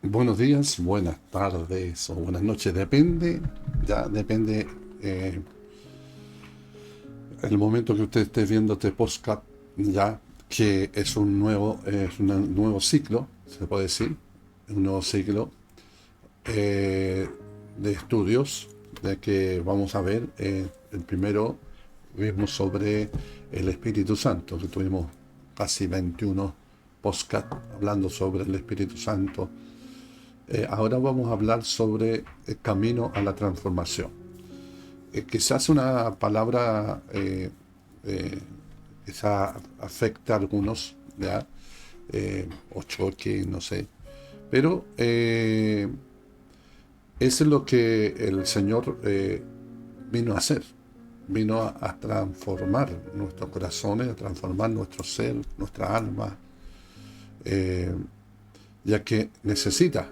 Buenos días, buenas tardes o buenas noches, depende eh, el momento que usted esté viendo este podcast, ya que es un nuevo ciclo, se puede decir, un nuevo ciclo eh, de estudios, de que vamos a ver, el primero vimos sobre el Espíritu Santo, que tuvimos casi 21 podcasts hablando sobre el Espíritu Santo. Ahora vamos a hablar sobre el camino a la transformación. Quizás una palabra quizás afecta a algunos, ¿ya? O choque, no sé. Pero eso es lo que el Señor vino a hacer. Vino a transformar nuestros corazones, a transformar nuestro ser, nuestra alma, eh, ya que necesita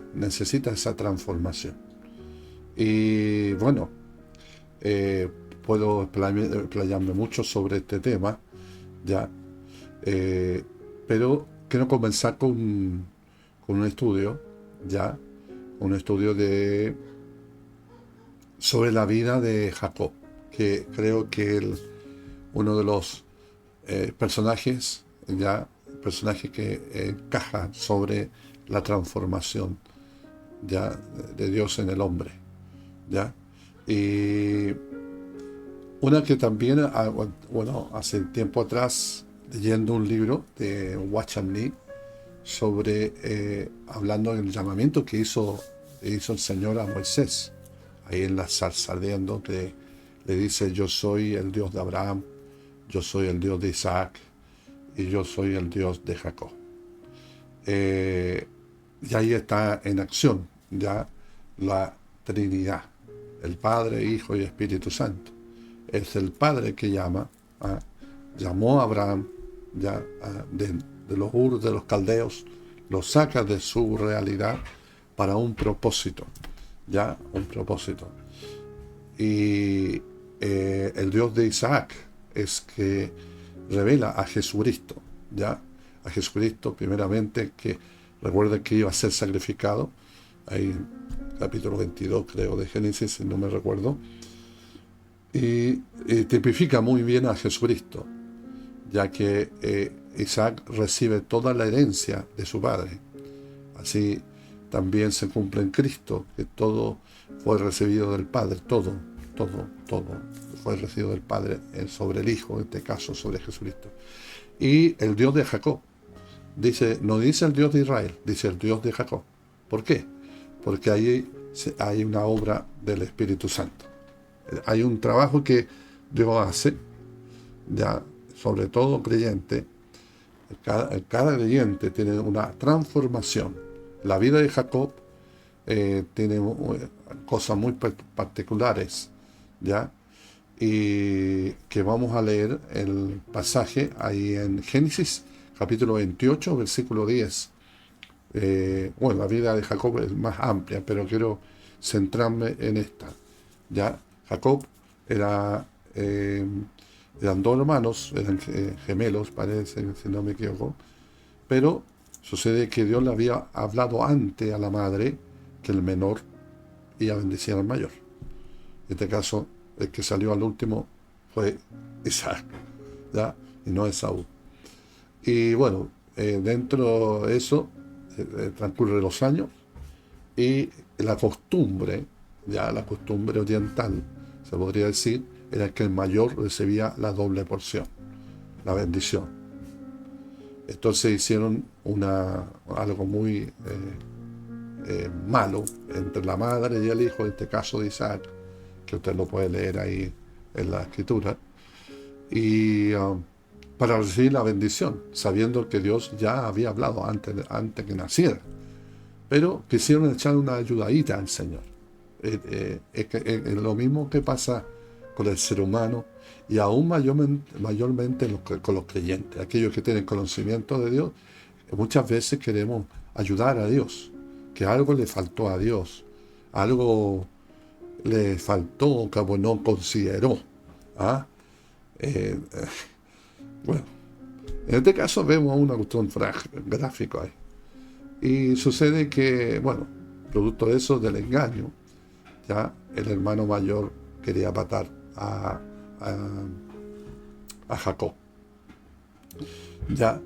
esa transformación. Y bueno, eh, puedo explayarme mucho sobre este tema, ya, eh, pero quiero comenzar con un estudio, ya, un estudio sobre la vida de Jacob, que creo que uno de los personajes que encaja sobre la transformación, ya, de Dios en el hombre, ya. Y una que también, bueno, hace tiempo atrás, leyendo un libro de Watcham Nee sobre, hablando del llamamiento que hizo el Señor a Moisés, ahí en la zarza ardiendo, que le dice: yo soy el Dios de Abraham, yo soy el Dios de Isaac y yo soy el Dios de Jacob. Y ahí está en acción ya la Trinidad, el Padre, Hijo y Espíritu Santo. Es el Padre que llamó a Abraham, ya, de los Ur de los Caldeos, lo saca de su realidad para un propósito, ya, un propósito. Y el Dios de Isaac es que revela a Jesucristo, ya, a Jesucristo primeramente, que recuerden que iba a ser sacrificado, ahí capítulo 22 creo de Génesis, si no me recuerdo, y tipifica muy bien a Jesucristo, ya que Isaac recibe toda la herencia de su padre. Así también se cumple en Cristo, que todo fue recibido del Padre, todo fue recibido del Padre sobre el Hijo, en este caso sobre Jesucristo. Y el Dios de Jacob, no dice el Dios de Israel, dice el Dios de Jacob. ¿Por qué? Porque ahí hay una obra del Espíritu Santo. Hay un trabajo que Dios hace, ya, sobre todo creyente. Cada creyente tiene una transformación. La vida de Jacob tiene cosas muy particulares, ya, y que vamos a leer el pasaje ahí en Génesis capítulo 28 versículo 10. Bueno, la vida de Jacob es más amplia, pero quiero centrarme en esta, ya. Jacob era eran dos hermanos, eran gemelos, parece, si no me equivoco, pero sucede que Dios le había hablado antes a la madre que el menor iba a bendecir al mayor. En este caso, el que salió al último fue Isaac, ¿ya? Y no Esaú. Y bueno, dentro de eso transcurren los años y la costumbre, ya la costumbre oriental, se podría decir, era que el mayor recibía la doble porción, la bendición. Entonces hicieron algo muy malo entre la madre y el hijo, en este caso de Isaac, que usted lo puede leer ahí en la escritura, y para recibir la bendición, sabiendo que Dios ya había hablado antes que naciera. Pero quisieron echar una ayudadita al Señor. Es lo mismo que pasa con el ser humano y aún mayormente con los creyentes, aquellos que tienen conocimiento de Dios. Muchas veces queremos ayudar a Dios, que algo le faltó a Dios, algo le faltó que no consideró. ¿Ah? Eh, bueno, en este caso vemos una cuestión gráfica ahí. Y sucede que, bueno, producto de eso, del engaño, ya el hermano mayor quería matar a Jacob. Ya,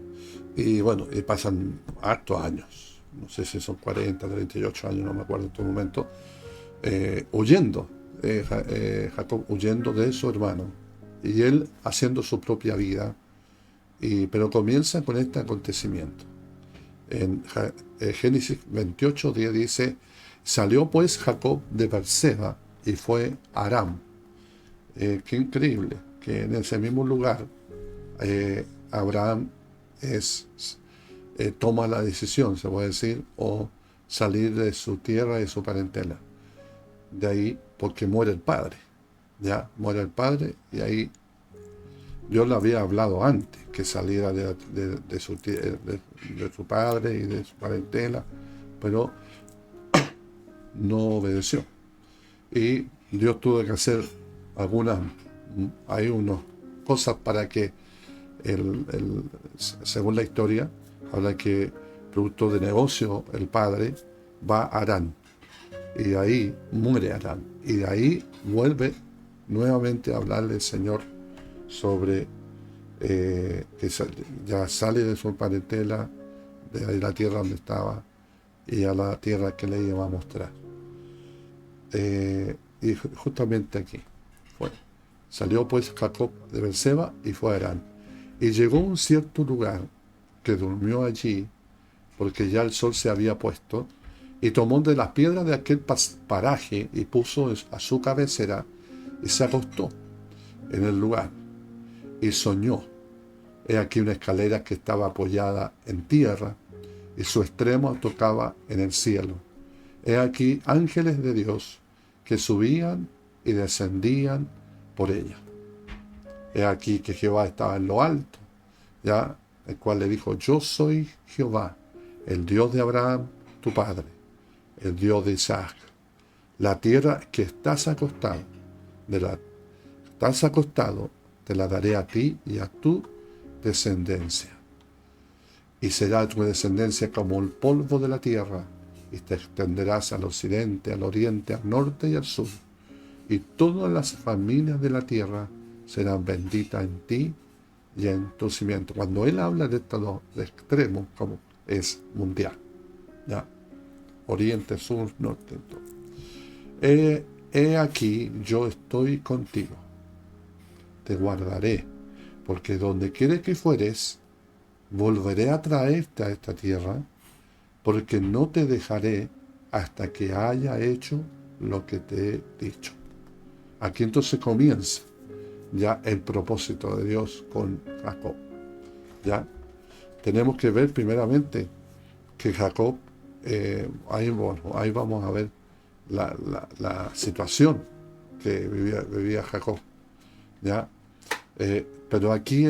y bueno, y pasan hartos años, no sé si son 40, 38 años, no me acuerdo en este momento, huyendo, Jacob huyendo de su hermano, y él haciendo su propia vida, pero comienza con este acontecimiento. En Génesis 28:10 dice: salió pues Jacob de Berseba y fue a Aram. Qué increíble que en ese mismo lugar Abraham toma la decisión, se puede decir, o salir de su tierra y de su parentela. De ahí, porque muere el padre. Ya, muere el padre, y ahí Dios le había hablado antes, que saliera de su padre y de su parentela, pero no obedeció. Y Dios tuvo que hacer unas cosas para que, según la historia, habla que producto de negocio el padre va a Harán, y de ahí muere Harán, y de ahí vuelve nuevamente a hablarle el Señor sobre que ya sale de su parentela, de la tierra donde estaba, y a la tierra que le iba a mostrar. Y justamente aquí fue. Salió pues Jacob de Berseba y fue a Harán. Y llegó a un cierto lugar, que durmió allí, porque ya el sol se había puesto, y tomó de las piedras de aquel paraje y puso a su cabecera, y se acostó en el lugar, y soñó. He aquí una escalera que estaba apoyada en tierra, y su extremo tocaba en el cielo. He aquí ángeles de Dios que subían y descendían por ella. He aquí que Jehová estaba en lo alto, ya, el cual le dijo: yo soy Jehová, el Dios de Abraham, tu padre, el Dios de Isaac. La tierra que estás acostado, te la daré a ti y a tu descendencia. Y será tu descendencia como el polvo de la tierra, y te extenderás al occidente, al oriente, al norte y al sur. Y todas las familias de la tierra serán benditas en ti y en tu simiente. Cuando él habla de estos dos extremos, como es mundial, ¿ya? Oriente, sur, norte, todo. He aquí, yo estoy contigo, te guardaré, porque donde quiera que fueres, volveré a traerte a esta tierra, porque no te dejaré hasta que haya hecho lo que te he dicho. Aquí entonces comienza ya el propósito de Dios con Jacob. Ya tenemos que ver primeramente que Jacob, ahí vamos a ver la situación que vivía Jacob. ¿Ya? Pero aquí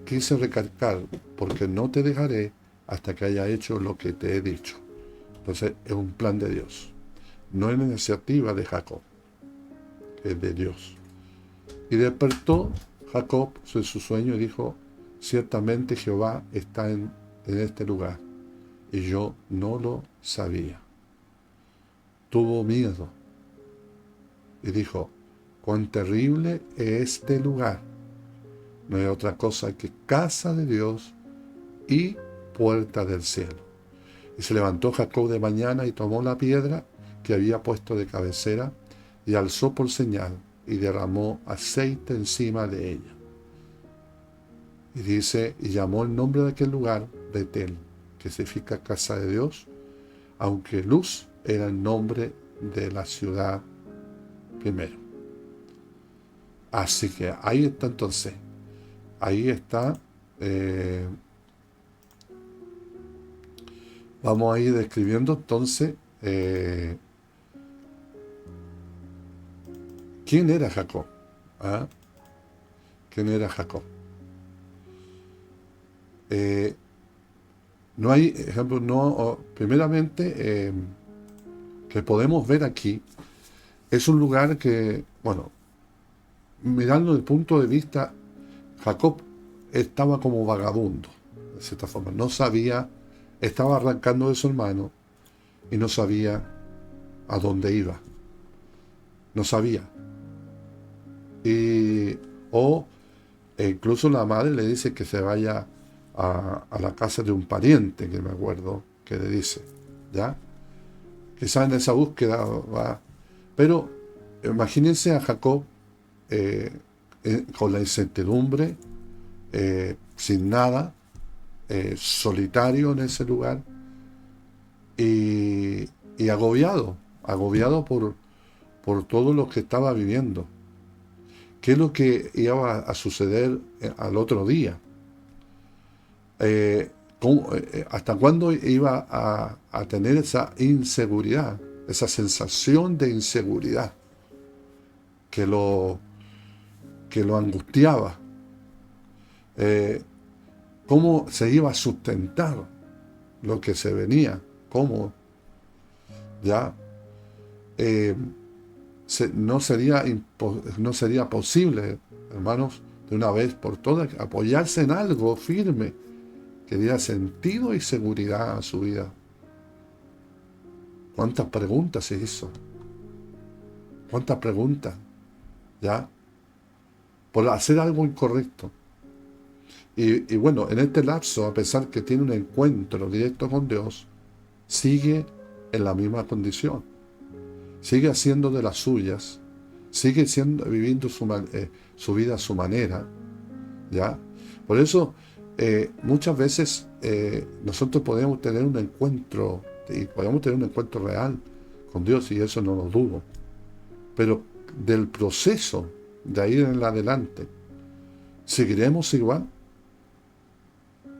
quise recalcar: porque no te dejaré hasta que haya hecho lo que te he dicho. Entonces es un plan de Dios, no es la iniciativa de Jacob, es de Dios. Y despertó Jacob de su sueño y dijo: ciertamente Jehová está en este lugar, y yo no lo sabía. Tuvo miedo y dijo: cuán terrible es este lugar. No hay otra cosa que casa de Dios y puerta del cielo. Y se levantó Jacob de mañana y tomó la piedra que había puesto de cabecera y alzó por señal y derramó aceite encima de ella. Y dice: y llamó el nombre de aquel lugar Betel, que significa casa de Dios, aunque Luz era el nombre de la ciudad primero. Así que ahí está entonces. Ahí está. Vamos a ir describiendo entonces quién era Jacob. ¿Ah? ¿Quién era Jacob? No hay ejemplo, primeramente, que podemos ver aquí, es un lugar que, bueno, mirando desde el punto de vista, Jacob estaba como vagabundo, de cierta forma, no sabía estaba arrancando de su hermano y no sabía a dónde iba. No sabía. Y, o incluso la madre le dice que se vaya a la casa de un pariente, que me acuerdo que le dice, ¿ya? Quizás en esa búsqueda va. Pero imagínense a Jacob con la incertidumbre, sin nada, solitario en ese lugar y agobiado por todo lo que estaba viviendo. ¿Qué es lo que iba a suceder al otro día? ¿Hasta cuándo iba a tener esa inseguridad, esa sensación de inseguridad que lo angustiaba? ¿Cómo se iba a sustentar lo que se venía? ¿Cómo? Ya no sería posible, hermanos, de una vez por todas, apoyarse en algo firme que diera sentido y seguridad a su vida. ¿Cuántas preguntas se hizo? ¿Cuántas preguntas? ¿Ya? Por hacer algo incorrecto. Y bueno, en este lapso, a pesar que tiene un encuentro directo con Dios, sigue en la misma condición. Sigue haciendo de las suyas, sigue viviendo su vida a su manera, ¿ya? Por eso, muchas veces nosotros podemos tener un encuentro, y podemos tener un encuentro real con Dios, y eso no lo dudo. Pero del proceso de ahí en adelante, ¿seguiremos igual?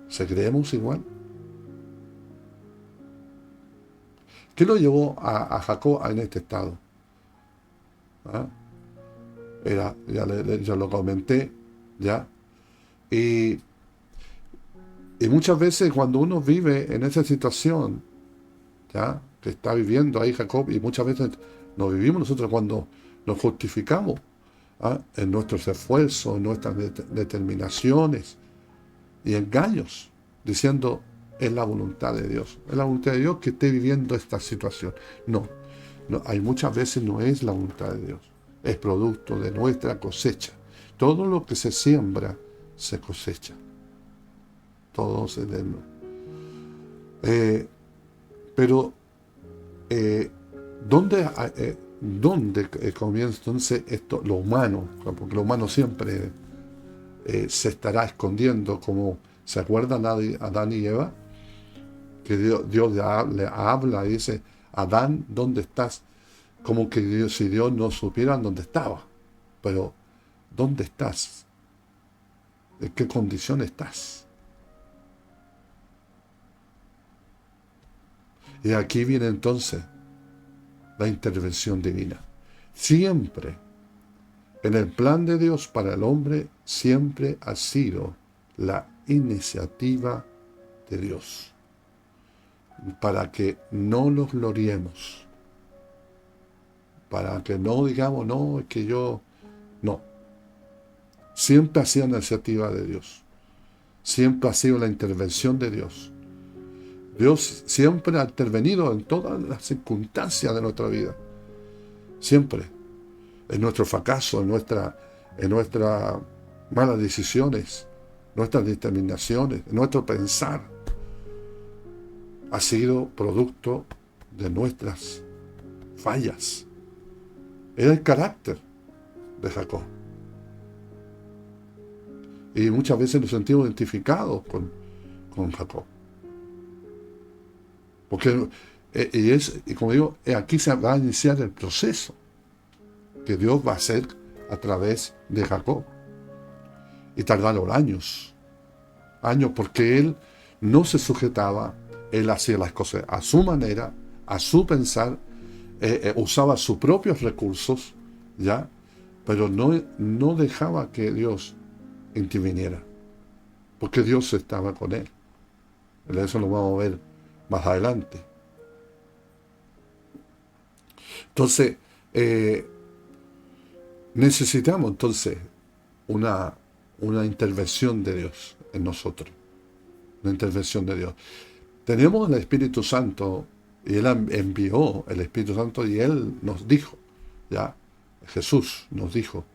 ¿Seguiremos igual? ¿Qué lo llevó a Jacob en este estado? ¿Ah? Ya lo comenté, ¿ya? Y muchas veces cuando uno vive en esa situación, ¿ya? Que está viviendo ahí Jacob, y muchas veces nos vivimos nosotros cuando nos justificamos, ¿ah? En nuestros esfuerzos, en nuestras determinaciones y engaños, diciendo, es la voluntad de Dios. Es la voluntad de Dios que esté viviendo esta situación. No, hay muchas veces no es la voluntad de Dios. Es producto de nuestra cosecha. Todo lo que se siembra, se cosecha. Todo se denota. Pero, ¿dónde comienza entonces esto, lo humano? Porque lo humano siempre se estará escondiendo, como se acuerdan Adán y Eva, que Dios le habla y dice, Adán, ¿dónde estás? Como que si Dios no supiera dónde estaba. Pero, ¿dónde estás? ¿En qué condición estás? Y aquí viene entonces la intervención divina. Siempre, en el plan de Dios para el hombre, siempre ha sido la iniciativa de Dios. Para que no nos gloriemos. Para que no digamos, no, es que yo... No. Siempre ha sido la iniciativa de Dios. Siempre ha sido la intervención de Dios. Dios siempre ha intervenido en todas las circunstancias de nuestra vida. Siempre. En nuestro fracaso, en nuestras malas decisiones, nuestras determinaciones, en nuestro pensar. Ha sido producto de nuestras fallas. Era el carácter de Jacob. Y muchas veces nos sentimos identificados con Jacob. Porque, y como digo, aquí se va a iniciar el proceso que Dios va a hacer a través de Jacob. Y tardaron años. Años porque él no se sujetaba, él hacía las cosas a su manera, a su pensar, usaba sus propios recursos, ¿ya? Pero no dejaba que Dios interviniera, porque Dios estaba con él. Eso lo vamos a ver más adelante. Entonces, necesitamos entonces una intervención de Dios en nosotros. Una intervención de Dios. Tenemos el Espíritu Santo y Él envió el Espíritu Santo y Él nos dijo, ya, Jesús nos dijo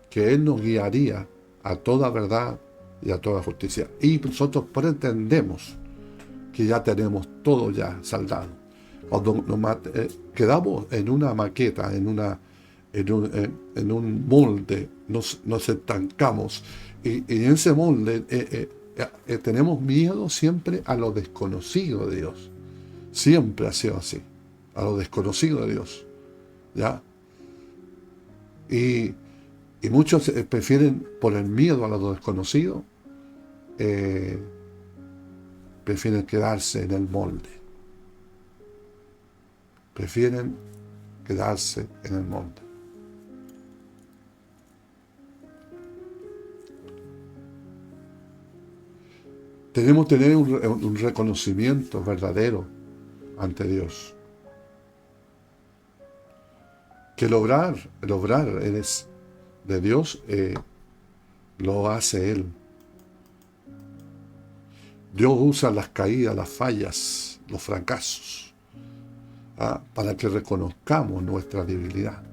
que Él nos guiaría a toda verdad y a toda justicia. Y nosotros pretendemos que ya tenemos todo ya saldado. Cuando quedamos en una maqueta, en un molde, nos estancamos. Y en ese molde tenemos miedo siempre a lo desconocido de Dios. Siempre ha sido así, a lo desconocido de Dios. ¿Ya? Y muchos prefieren, por el miedo a lo desconocido, prefieren quedarse en el molde. Prefieren quedarse en el molde. Tenemos que tener un reconocimiento verdadero ante Dios. Que el obrar eres de Dios, lo hace Él. Dios usa las caídas, las fallas, los fracasos, para que reconozcamos nuestra debilidad.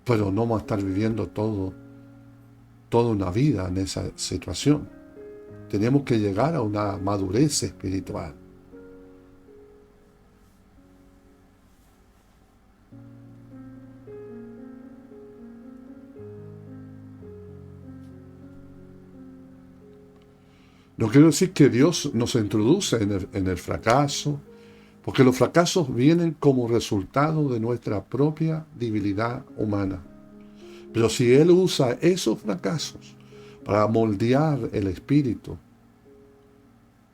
Pero no vamos a estar viviendo toda una vida en esa situación. Tenemos que llegar a una madurez espiritual. No quiero decir que Dios nos introduce en el fracaso, porque los fracasos vienen como resultado de nuestra propia debilidad humana. Pero si Él usa esos fracasos para moldear el espíritu,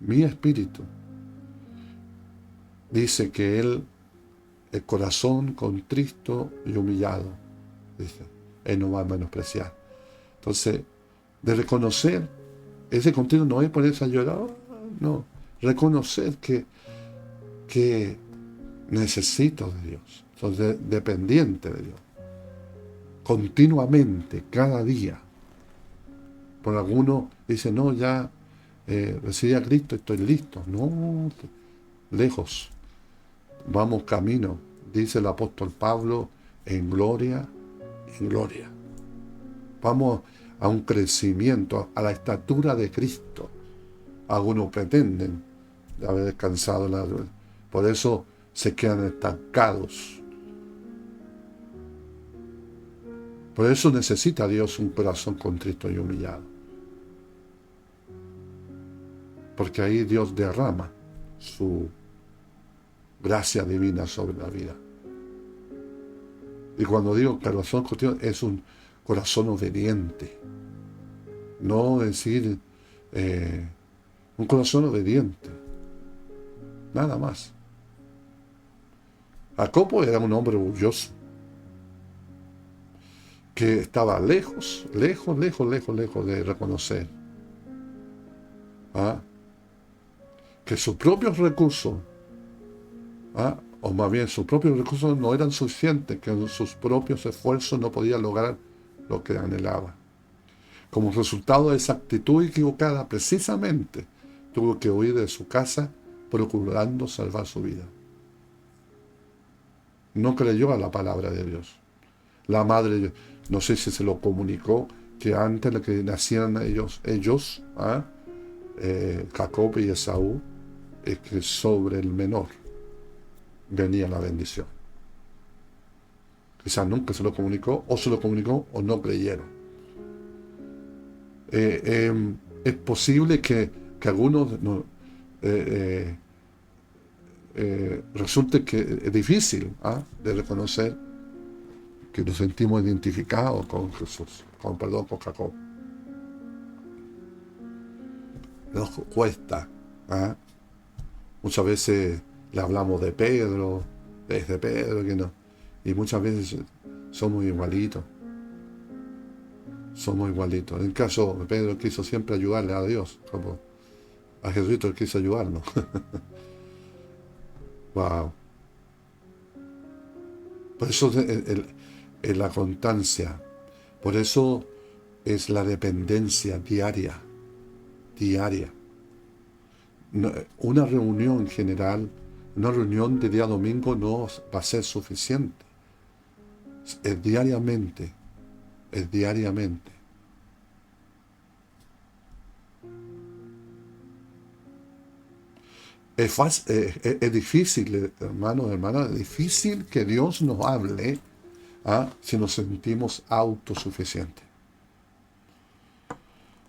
mi espíritu, dice que el corazón contristo y humillado, dice, Él no va a menospreciar. Entonces, de reconocer, ese contrito no es ponerse a llorar, no, reconocer que necesito de Dios, soy dependiente de Dios, continuamente, cada día. Por algunos dicen, no, ya recibí a Cristo, estoy listo. No, lejos, vamos camino, dice el apóstol Pablo, en gloria, en gloria. Vamos a un crecimiento, a la estatura de Cristo. Algunos pretenden haber descansado, por eso se quedan estancados. Por eso necesita Dios un corazón contrito y humillado. Porque ahí Dios derrama su gracia divina sobre la vida. Y cuando digo corazón contrito, es un corazón obediente. No decir un corazón obediente. Nada más. Jacobo era un hombre orgulloso, que estaba lejos de reconocer que sus propios recursos, o más bien sus propios recursos no eran suficientes, que en sus propios esfuerzos no podía lograr lo que anhelaba. Como resultado de esa actitud equivocada, precisamente tuvo que huir de su casa procurando salvar su vida. No creyó a la palabra de Dios. La madre, no sé si se lo comunicó, que antes de que nacieran ellos Jacob y Esaú, es que sobre el menor venía la bendición. Quizás nunca se lo comunicó, o no creyeron. Es posible que algunos resulte que es difícil de reconocer que nos sentimos identificados con Jesús, con Jacob. Nos cuesta. Muchas veces le hablamos de Pedro, desde Pedro, que no. Y muchas veces somos igualitos. En el caso de Pedro, quiso siempre ayudarle a Dios, como a Jesucristo él quiso ayudarnos. Wow. Por eso es la constancia. Por eso es la dependencia diaria. Una reunión general, una reunión de día domingo no va a ser suficiente. Es diariamente, es diariamente. Es difícil, hermanos, hermanas, es difícil que Dios nos hable si nos sentimos autosuficientes.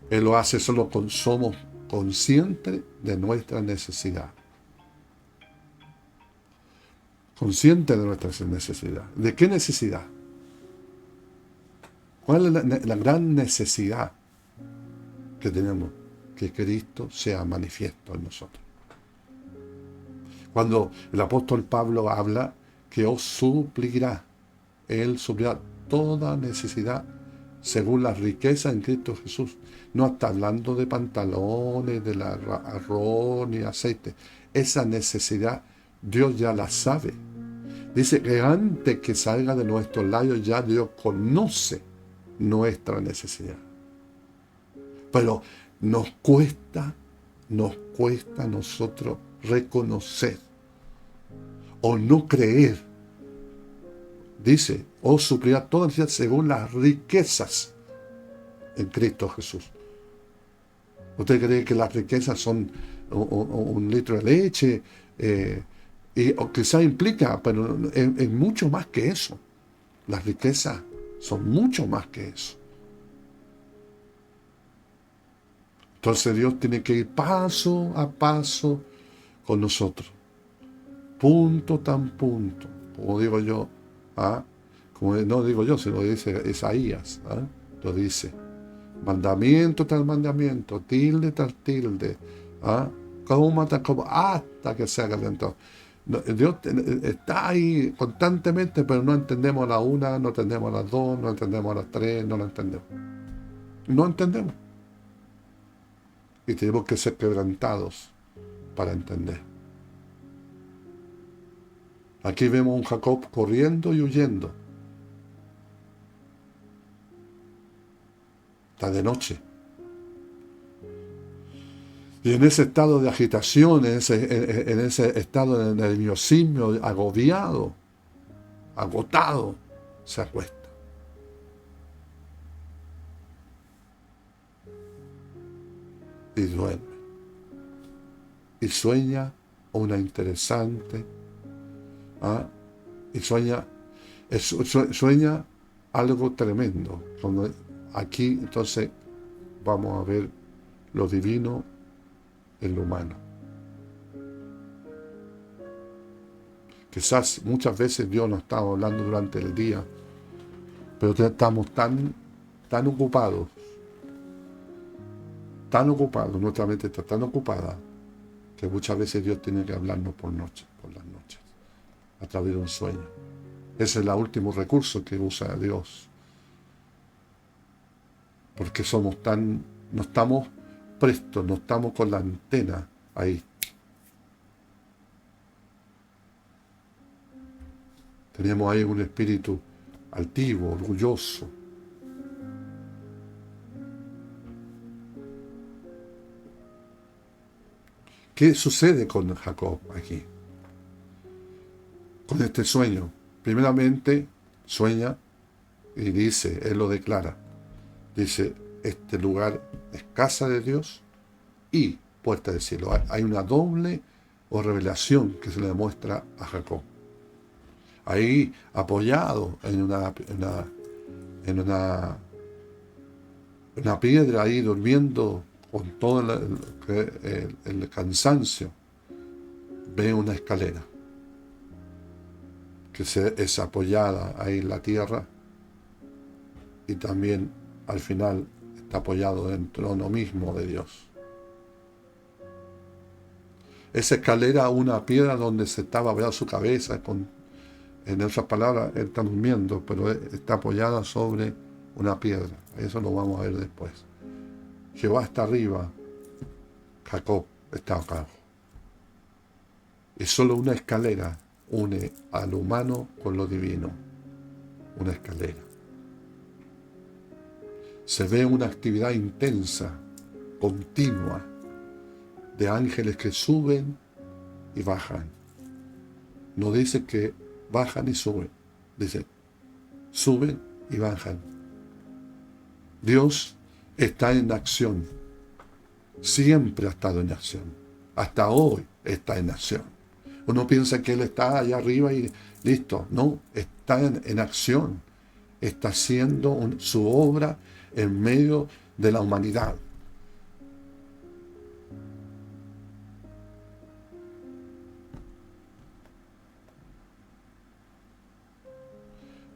Él lo hace solo cuando somos conscientes de nuestra necesidad. Conscientes de nuestra necesidad. ¿De qué necesidad? ¿Cuál es la gran necesidad que tenemos? Que Cristo sea manifiesto en nosotros. Cuando el apóstol Pablo habla que os suplirá, Él suplirá toda necesidad según la riqueza en Cristo Jesús. No está hablando de pantalones, de arroz ni aceite. Esa necesidad Dios ya la sabe. Dice que antes que salga de nuestros labios ya Dios conoce nuestra necesidad. Pero nos cuesta a nosotros reconocer o no creer. Dice, os suplirá toda necesidad según las riquezas en Cristo Jesús. ¿Usted cree que las riquezas son un litro de leche? O quizá implica, pero es mucho más que eso. Las riquezas son mucho más que eso. Entonces Dios tiene que ir paso a paso con nosotros. Punto tan punto. Como digo yo, como no digo yo, sino dice Isaías, lo dice. Mandamiento tras mandamiento, tilde tras tilde, coma tras coma, hasta que se haga lento. Dios está ahí constantemente, pero no entendemos la una, no entendemos las dos, no entendemos las tres, no la entendemos. No entendemos. Y tenemos que ser quebrantados para entender. Aquí vemos a un Jacob corriendo y huyendo. Está de noche. Y en ese estado de agitación, en ese estado de nerviosismo, agobiado, agotado, se acuesta. Y duerme. Y sueña una interesante, y sueña algo tremendo. Aquí entonces vamos a ver lo divino en lo humano. Quizás muchas veces Dios nos está hablando durante el día, pero estamos tan ocupados, nuestra mente está tan ocupada, que muchas veces Dios tiene que hablarnos por las noches, a través de un sueño. Ese es el último recurso que usa Dios. Porque no estamos prestos, no estamos con la antena ahí. Tenemos ahí un espíritu altivo, orgulloso. ¿Qué sucede con Jacob aquí? Con este sueño. Primeramente, sueña y dice, él lo declara. Dice, este lugar es casa de Dios y puerta del cielo. Hay una doble revelación que se le muestra a Jacob. Ahí apoyado en una piedra, ahí durmiendo con todo el cansancio, ve una escalera que es apoyada ahí en la tierra y también al final está apoyado en el trono mismo de Dios. Esa escalera, una piedra donde se estaba apoyada su cabeza, en otras palabras, él está durmiendo, pero está apoyada sobre una piedra. Eso lo vamos a ver después. Jehová está arriba, Jacob está abajo. Y solo una escalera une a lo humano con lo divino. Una escalera. Se ve una actividad intensa, continua, de ángeles que suben y bajan. No dice que bajan y suben. Dice, suben y bajan. Dios está en acción. Siempre ha estado en acción. Hasta hoy está en acción. Uno piensa que Él está allá arriba y listo. No, está en acción. Está haciendo su obra en medio de la humanidad.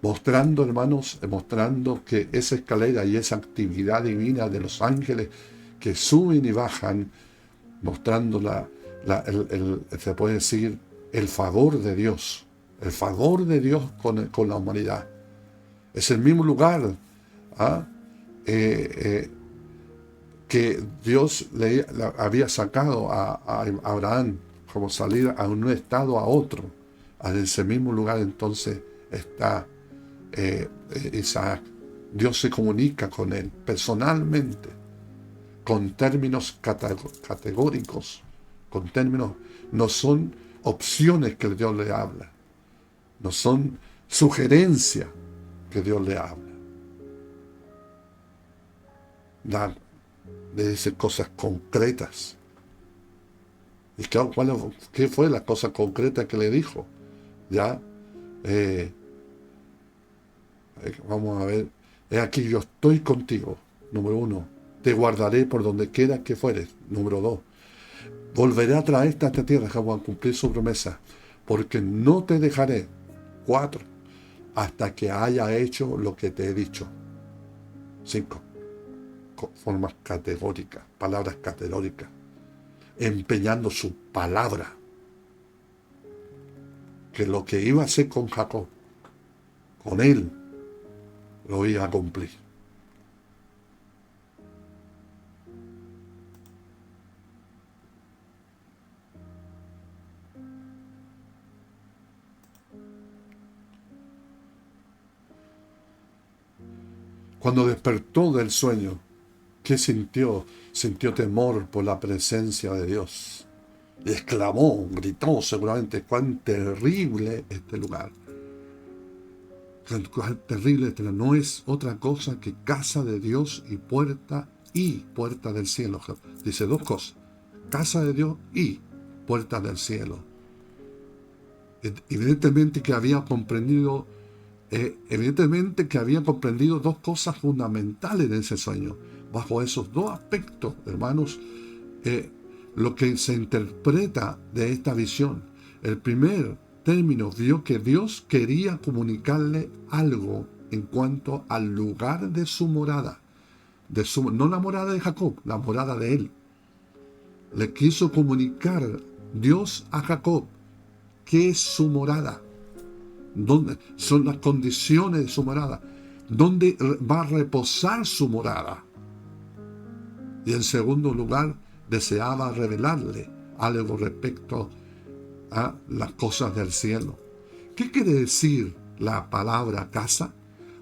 Mostrando, hermanos, mostrando que esa escalera y esa actividad divina de los ángeles que suben y bajan, mostrando se puede decir, el favor de Dios con la humanidad. Es el mismo lugar que Dios le había sacado a Abraham, como salir a un estado a otro. En ese mismo lugar entonces está Isaac. Dios se comunica con él personalmente, con términos categóricos, con términos, no son opciones que Dios le habla, no son sugerencias que Dios le habla. Le dice cosas concretas. ¿Y qué fue la cosa concreta que le dijo? Ya, vamos a ver. He aquí, yo estoy contigo. Número 1. Te guardaré por donde quiera que fueres. Número 2. Volveré a traerte a esta tierra, a cumplir su promesa, porque no te dejaré. 4. Hasta que haya hecho lo que te he dicho. 5. Formas categóricas, palabras categóricas, empeñando su palabra, que lo que iba a hacer con Jacob, con él, lo iba a cumplir. Cuando despertó del sueño, ¿qué sintió? Sintió temor por la presencia de Dios. Y exclamó, gritó seguramente, cuán terrible este lugar. Cuán terrible este lugar. No es otra cosa que casa de Dios y puerta del cielo. Dice dos cosas. Casa de Dios y puerta del cielo. Evidentemente que había comprendido dos cosas fundamentales en ese sueño. Bajo esos dos aspectos, hermanos, lo que se interpreta de esta visión. El primer término, vio que Dios quería comunicarle algo en cuanto al lugar de su morada. No la morada de Jacob, la morada de él. Le quiso comunicar Dios a Jacob qué es su morada. ¿Dónde son las condiciones de su morada? ¿Dónde va a reposar su morada? Y en segundo lugar, deseaba revelarle algo respecto a las cosas del cielo. ¿Qué quiere decir la palabra casa?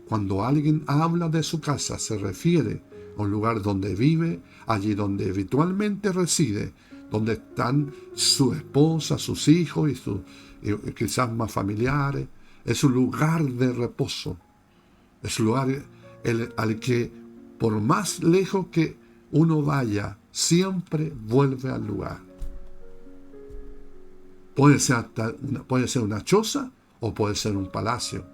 Cuando alguien habla de su casa, se refiere a un lugar donde vive, allí donde habitualmente reside, donde están su esposa, sus hijos y quizás más familiares. Es un lugar de reposo. Es un lugar al que, por más lejos que uno vaya, siempre vuelve al lugar. Puede ser una choza o puede ser un palacio,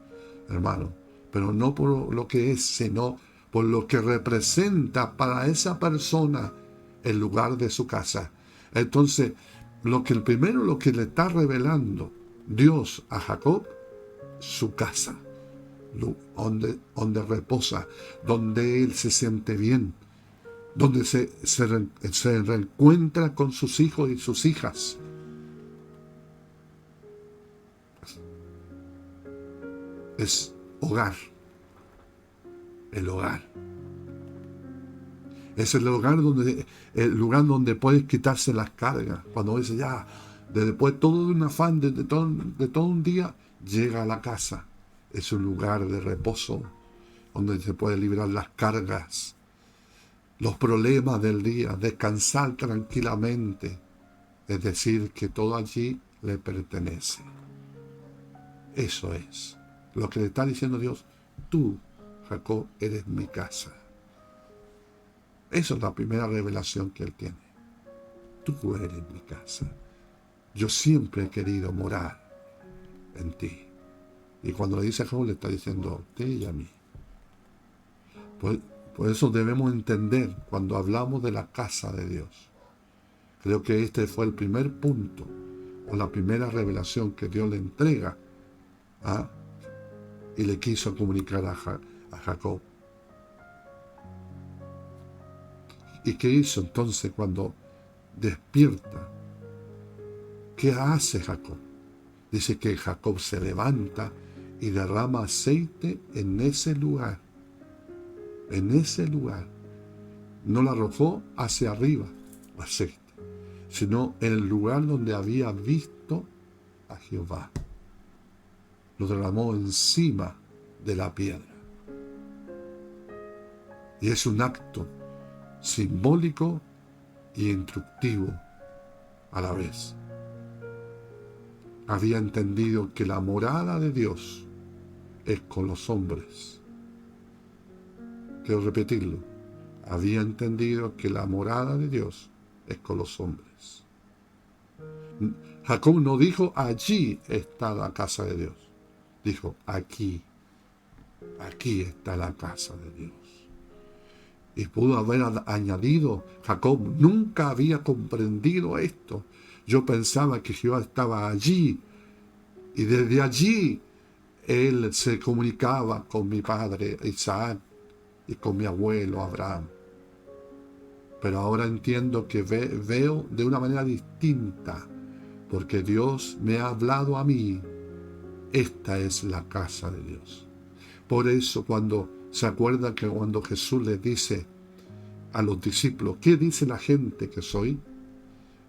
hermano. Pero no por lo que es, sino por lo que representa para esa persona el lugar de su casa. Entonces, lo que le está revelando Dios a Jacob, su casa, donde reposa, donde él se siente bien, donde se reencuentra con sus hijos y sus hijas. Es hogar. El hogar. Es el lugar donde puedes quitarse las cargas. Cuando dices ya, después todo de un afán, de todo un día, llega a la casa. Es un lugar de reposo donde se puede liberar las cargas. los problemas del día, descansar tranquilamente, es decir, que todo allí le pertenece. Eso es lo que le está diciendo Dios. Tú, Jacob, eres mi casa. Esa es la primera revelación que él tiene. Tú eres mi casa. Yo siempre he querido morar en ti. Y cuando le dice a Jacob, le está diciendo a usted y a mí. Por eso debemos entender cuando hablamos de la casa de Dios. Creo que este fue el primer punto o la primera revelación que Dios le entrega y le quiso comunicar a Jacob. ¿Y qué hizo entonces cuando despierta? ¿Qué hace Jacob? Dice que Jacob se levanta y derrama aceite en ese lugar. En ese lugar. No lo arrojó hacia arriba, aceite, sino en el lugar donde había visto a Jehová. Lo derramó encima de la piedra. Y es un acto simbólico y instructivo a la vez. Había entendido que la morada de Dios es con los hombres. Quiero repetirlo. Había entendido que la morada de Dios es con los hombres. Jacob no dijo, allí está la casa de Dios. Dijo, aquí está la casa de Dios. Y pudo haber añadido, Jacob nunca había comprendido esto. Yo pensaba que Jehová estaba allí, y desde allí él se comunicaba con mi padre Isaac y con mi abuelo Abraham. Pero ahora entiendo que veo de una manera distinta, porque Dios me ha hablado a mí. Esta es la casa de Dios. Por eso cuando se acuerdan que cuando Jesús les dice a los discípulos, ¿qué dice la gente que soy?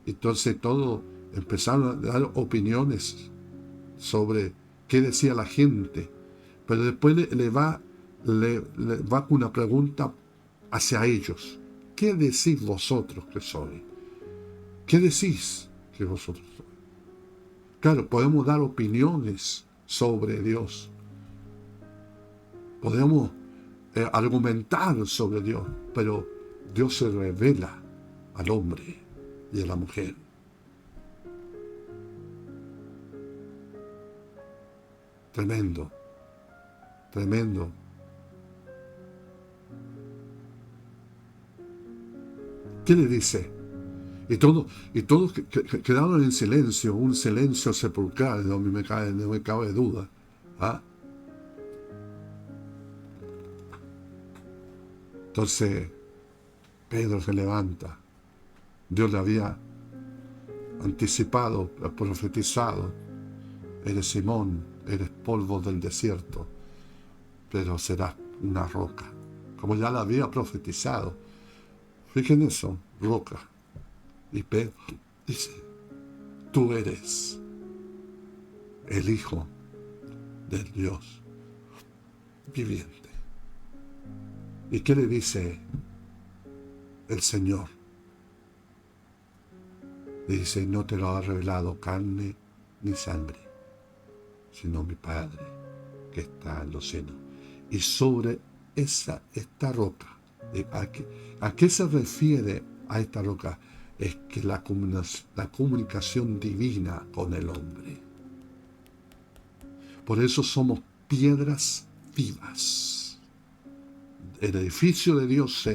Entonces todos empezaron a dar opiniones sobre qué decía la gente, pero después le va con una pregunta hacia ellos. ¿Qué decís vosotros que soy? ¿Qué decís que vosotros sois? Claro, podemos dar opiniones sobre Dios. Podemos argumentar sobre Dios, pero Dios se revela al hombre y a la mujer. Tremendo, tremendo. ¿Qué le dice? Y todos quedaron en silencio, un silencio sepulcral, no me cabe duda. Entonces, Pedro se levanta. Dios le había anticipado, profetizado. Eres Simón, eres polvo del desierto, pero serás una roca. Como ya la había profetizado. Fíjense eso, roca. Y Pedro dice, tú eres el Hijo del Dios viviente. ¿Y qué le dice el Señor? Le dice, no te lo ha revelado carne ni sangre, sino mi Padre que está en los cielos. Y sobre esta roca, ¿a qué se refiere a esta roca? Es que la comunicación divina con el hombre. Por eso somos piedras vivas. El edificio de Dios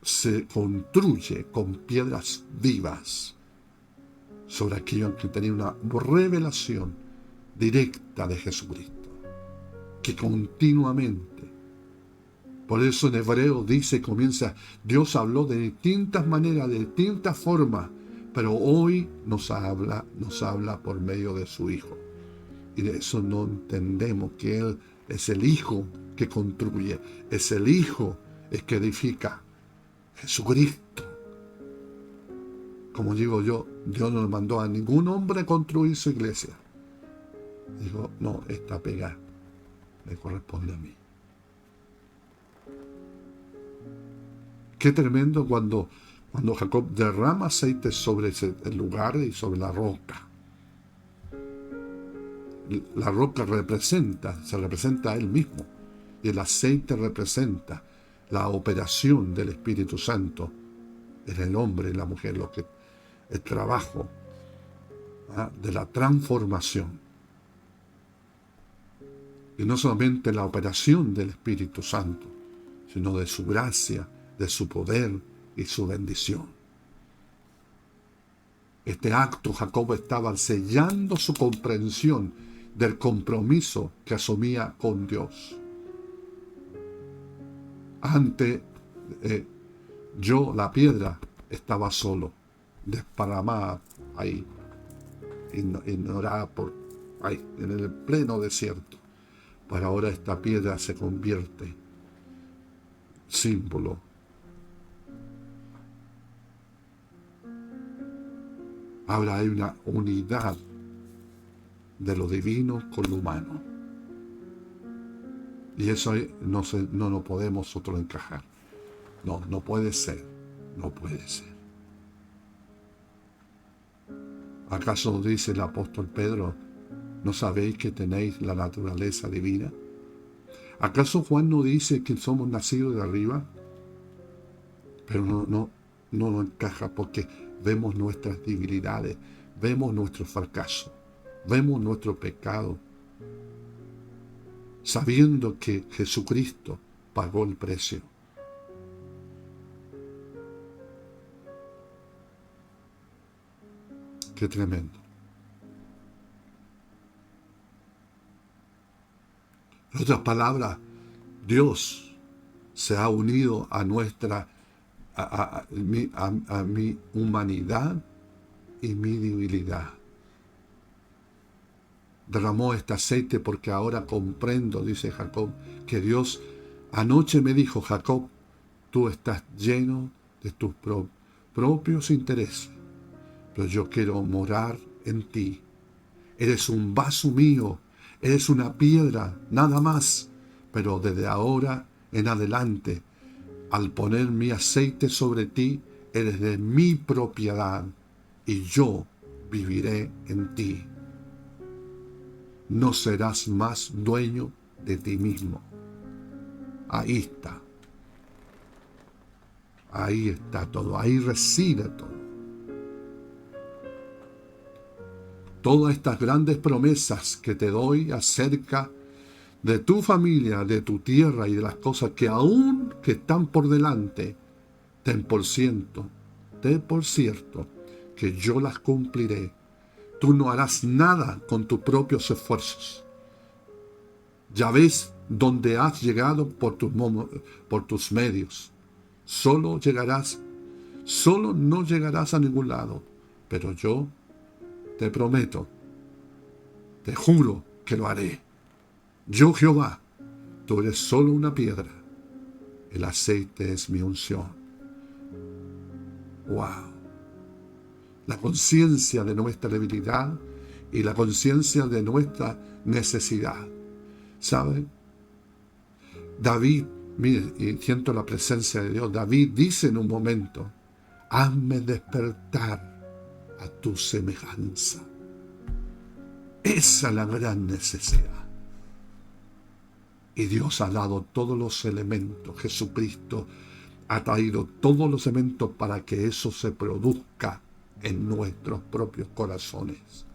se construye con piedras vivas sobre aquellos que tenían una revelación directa de Jesucristo, que continuamente, por eso en Hebreo dice, comienza, Dios habló de distintas maneras, de distintas formas, pero hoy nos habla por medio de su Hijo. Y de eso no entendemos que Él es el Hijo que construye, es el Hijo el que edifica. Jesucristo. Como digo yo, Dios no le mandó a ningún hombre a construir su iglesia. Dijo, no, esta pega me corresponde a mí. Qué tremendo cuando Jacob derrama aceite sobre el lugar y sobre la roca. La roca se representa a él mismo. Y el aceite representa la operación del Espíritu Santo en el hombre y la mujer, el trabajo de la transformación. Y no solamente la operación del Espíritu Santo, sino de su gracia, de su poder y su bendición. Este acto, Jacob estaba sellando su comprensión del compromiso que asumía con Dios. Antes, yo, la piedra, estaba solo, desparramada ahí, ignorada por ahí, en el pleno desierto. Pero ahora esta piedra se convierte símbolo. Ahora hay una unidad de lo divino con lo humano. Y eso no lo podemos nosotros encajar. No puede ser. No puede ser. ¿Acaso dice el apóstol Pedro, no sabéis que tenéis la naturaleza divina? ¿Acaso Juan no dice que somos nacidos de arriba? Pero no encaja porque vemos nuestras debilidades, vemos nuestro fracaso, vemos nuestro pecado, sabiendo que Jesucristo pagó el precio. Qué tremendo. En otras palabras, Dios se ha unido a mi humanidad y mi debilidad. Derramó este aceite porque ahora comprendo, dice Jacob, que Dios anoche me dijo, Jacob, tú estás lleno de tus propios intereses, pero yo quiero morar en ti. Eres un vaso mío, eres una piedra, nada más, pero desde ahora en adelante, al poner mi aceite sobre ti, eres de mi propiedad y yo viviré en ti. No serás más dueño de ti mismo. Ahí está. Ahí está todo. Ahí reside todo. Todas estas grandes promesas que te doy acerca de tu familia, de tu tierra y de las cosas que aún que están por delante, ten por cierto que yo las cumpliré. Tú no harás nada con tus propios esfuerzos. Ya ves dónde has llegado por tus medios. Solo no llegarás a ningún lado. Pero yo te prometo, te juro que lo haré. Yo, Jehová, tú eres solo una piedra. El aceite es mi unción. ¡Wow! La conciencia de nuestra debilidad y la conciencia de nuestra necesidad. ¿Saben? David, mire, y siento la presencia de Dios. David dice en un momento, hazme despertar a tu semejanza. Esa es la gran necesidad. Y Dios ha dado todos los elementos. Jesucristo ha traído todos los elementos para que eso se produzca en nuestros propios corazones.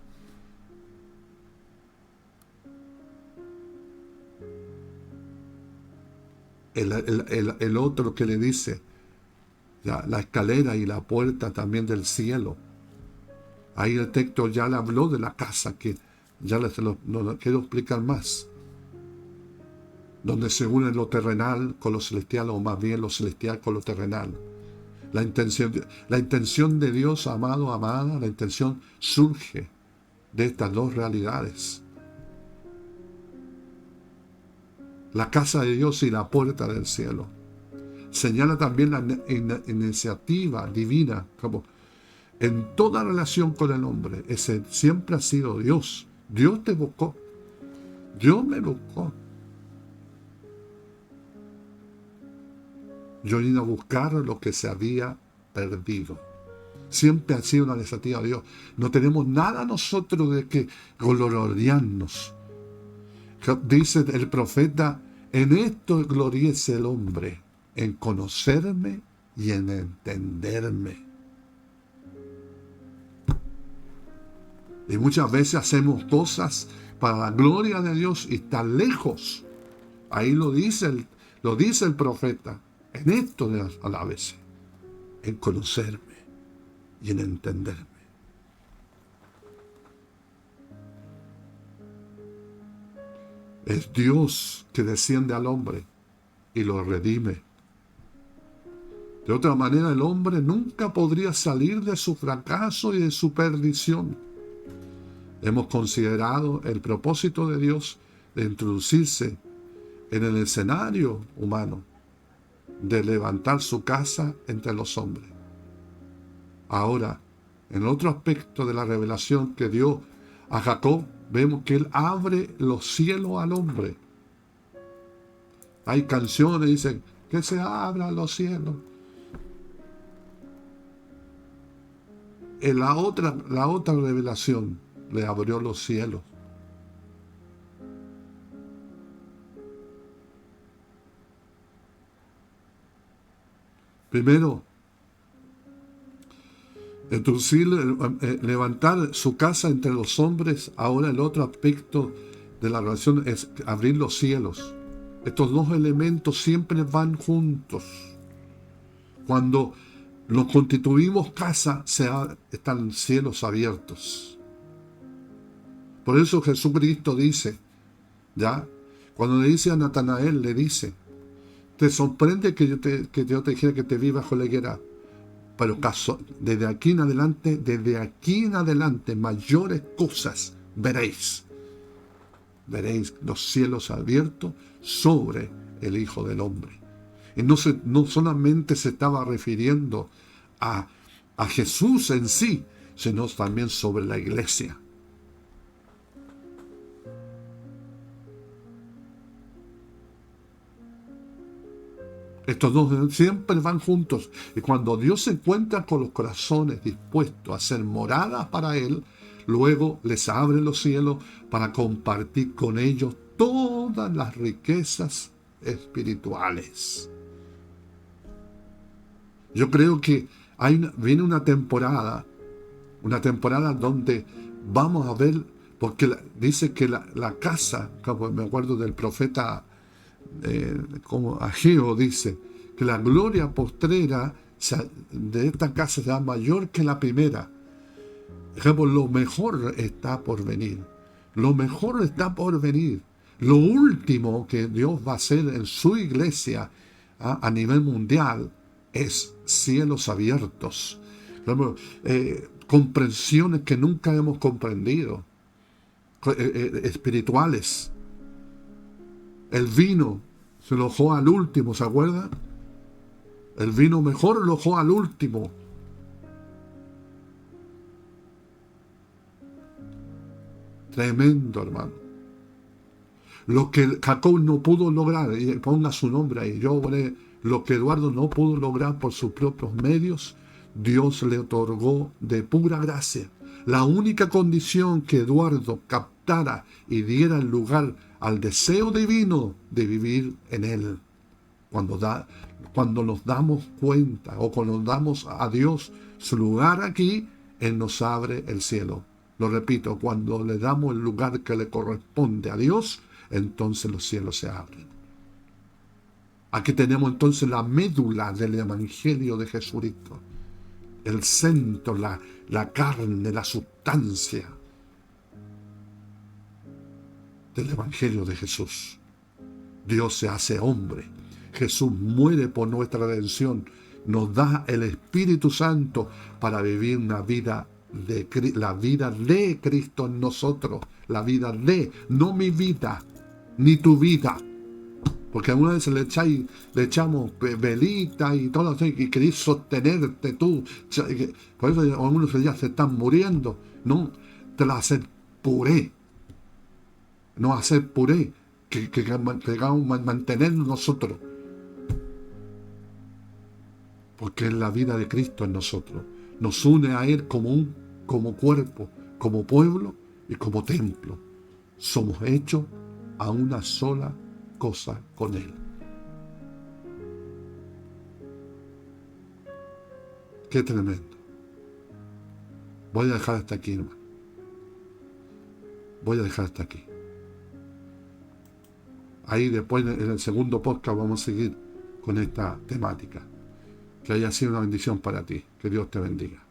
El otro que le dice, la escalera y la puerta también del cielo. Ahí el texto ya le habló de la casa, que ya no lo quiero explicar más. Donde se une lo terrenal con lo celestial, o más bien lo celestial con lo terrenal. La intención de Dios, amado, amada, la intención surge de estas dos realidades. La casa de Dios y la puerta del cielo. Señala también la iniciativa divina, como en toda relación con el hombre. Ese siempre ha sido Dios. Dios te buscó. Dios me buscó. Yo vine a buscar lo que se había perdido. Siempre ha sido una desafío a Dios. No tenemos nada nosotros de que gloriarnos. Dice el profeta, en esto gloríese el hombre, en conocerme y en entenderme. Y muchas veces hacemos cosas para la gloria de Dios y está lejos. Ahí lo dice el profeta. En esto alábese, en conocerme y en entenderme. Es Dios que desciende al hombre y lo redime. De otra manera, el hombre nunca podría salir de su fracaso y de su perdición. Hemos considerado el propósito de Dios de introducirse en el escenario humano, de levantar su casa entre los hombres. Ahora, en otro aspecto de la revelación que dio a Jacob, vemos que él abre los cielos al hombre. Hay canciones que dicen que se abran los cielos. En la otra revelación le abrió los cielos. Primero, introducir, levantar su casa entre los hombres. Ahora el otro aspecto de la relación es abrir los cielos. Estos dos elementos siempre van juntos. Cuando nos constituimos casa, están cielos abiertos. Por eso Jesucristo dice, ¿ya? Cuando le dice a Natanael, le dice, ¿te sorprende que yo te dijera que te vi bajo la higuera? Pero desde aquí en adelante, mayores cosas veréis. Veréis los cielos abiertos sobre el Hijo del Hombre. Y no solamente se estaba refiriendo a Jesús en sí, sino también sobre la iglesia. Estos dos siempre van juntos. Y cuando Dios se encuentra con los corazones dispuestos a hacer moradas para Él, luego les abre los cielos para compartir con ellos todas las riquezas espirituales. Yo creo que viene una temporada donde vamos a ver, porque dice que la casa, como me acuerdo del profeta como Ageo dice, que la gloria postrera de esta casa será mayor que la primera. Ejemplo, lo mejor está por venir. Lo mejor está por venir. Lo último que Dios va a hacer en su iglesia a nivel mundial es cielos abiertos. Comprensiones que nunca hemos comprendido. Espirituales. El vino se lo dejó al último, ¿se acuerdan? El vino mejor lo dejó al último. Tremendo, hermano. Lo que Jacob no pudo lograr, y ponga su nombre ahí, lo que Eduardo no pudo lograr por sus propios medios, Dios le otorgó de pura gracia. La única condición que Eduardo captara y diera el lugar al deseo divino de vivir en Él. Cuando nos damos cuenta o cuando nos damos a Dios su lugar aquí, Él nos abre el cielo. Lo repito, cuando le damos el lugar que le corresponde a Dios, entonces los cielos se abren. Aquí tenemos entonces la médula del Evangelio de Jesucristo. El centro, la carne, la sustancia del Evangelio de Jesús. Dios se hace hombre. Jesús muere por nuestra redención. Nos da el Espíritu Santo para vivir la vida de Cristo en nosotros. La vida no mi vida, ni tu vida. Porque algunas veces le echamos velita y todo eso, y querés sostenerte tú. Por eso algunos ya se están muriendo. No, te la hacen puré. No hacer puré, que mantener nosotros. porque es la vida de Cristo en nosotros. Nos une a Él como cuerpo, como pueblo y como templo. Somos hechos a una sola cosa con Él. Qué tremendo. Voy a dejar hasta aquí, hermano. Voy a dejar hasta aquí. Ahí después en el segundo podcast vamos a seguir con esta temática. Que haya sido una bendición para ti. Que Dios te bendiga.